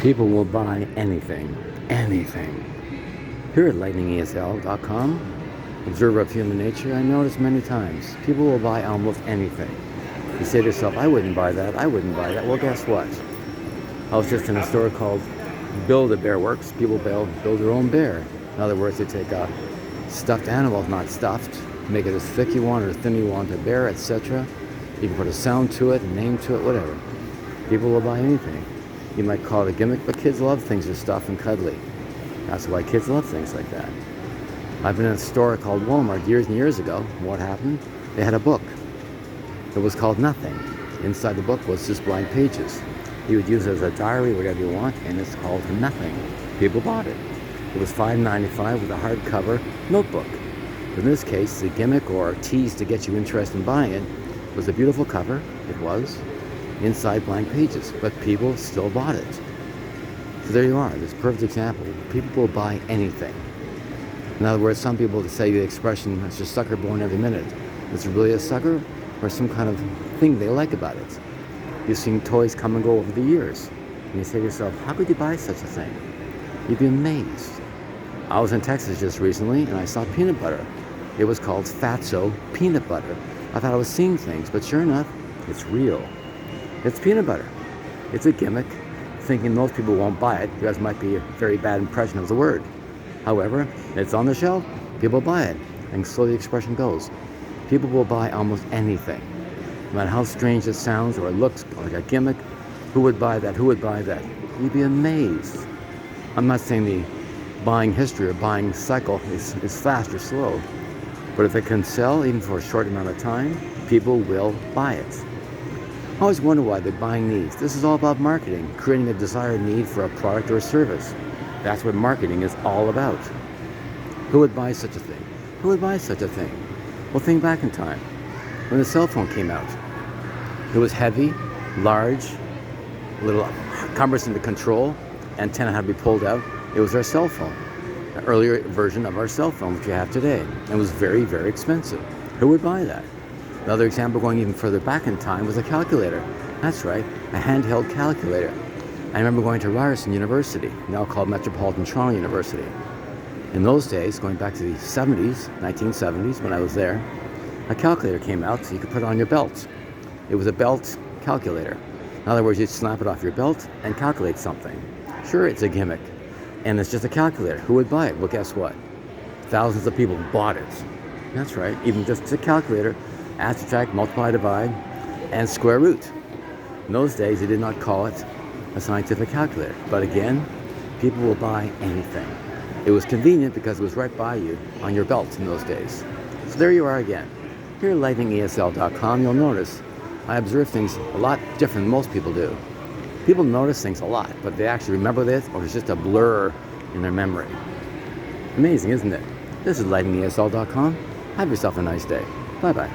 People will buy anything. Anything. Here at lightningesl.com, observer of human nature, I notice many times people will buy almost anything. You say to yourself, I wouldn't buy that, I wouldn't buy that. Well, guess what? I was just in a store called Build-A-Bear Works. People build their own bear. In other words, they take a stuffed animal, not stuffed, make it as thick you want or as thin you want, a bear, etc. You can put a sound to it, a name to it, whatever. People will buy anything. You might call it a gimmick, but kids love things that are stuffed and cuddly. That's why kids love things like that. I've been in a store called Walmart years and years ago. What happened? They had a book. It was called Nothing. Inside the book was just blank pages. You would use it as a diary, whatever you want, and it's called Nothing. People bought it. It was $5.95 with a hardcover notebook. In this case, the gimmick or tease to get you interested in buying it was a beautiful cover. It was. Inside blank pages. But people still bought it. So there you are. This perfect example. People will buy anything. In other words, some people say the expression, it's a sucker born every minute. Is it really a sucker or some kind of thing they like about it? You've seen toys come and go over the years. And you say to yourself, how could you buy such a thing? You'd be amazed. I was in Texas just recently and I saw peanut butter. It was called Fatso peanut butter. I thought I was seeing things, but sure enough, it's real. It's peanut butter. It's a gimmick, thinking most people won't buy it because it might be a very bad impression of the word. However, it's on the shelf, people buy it, and so the expression goes. People will buy almost anything. No matter how strange it sounds or it looks like a gimmick, who would buy that? Who would buy that? You'd be amazed. I'm not saying the buying history or buying cycle is fast or slow, but if it can sell, even for a short amount of time, people will buy it. I always wonder why they're buying needs. This is all about marketing, creating a desired need for a product or a service. That's what marketing is all about. Who would buy such a thing? Who would buy such a thing? Well, think back in time. When the cell phone came out, it was heavy, large, a little cumbersome to control, antenna had to be pulled out. It was our cell phone, an earlier version of our cell phone, which you have today. And it was very, very expensive. Who would buy that? Another example going even further back in time was a calculator. That's right, a handheld calculator. I remember going to Ryerson University, now called Metropolitan Toronto University. In those days, going back to the 70s, 1970s, when I was there, a calculator came out so you could put it on your belt. It was a belt calculator. In other words, you'd snap it off your belt and calculate something. Sure, it's a gimmick, and it's just a calculator. Who would buy it? Well, guess what? Thousands of people bought it. That's right, even just a calculator, add, subtract, multiply, divide, and square root. In those days, they did not call it a scientific calculator. But again, people will buy anything. It was convenient because it was right by you on your belt in those days. So there you are again. Here at lightningesl.com, you'll notice I observe things a lot different than most people do. People notice things a lot, but they actually remember this, or it's just a blur in their memory. Amazing, isn't it? This is lightningesl.com. Have yourself a nice day. Bye-bye.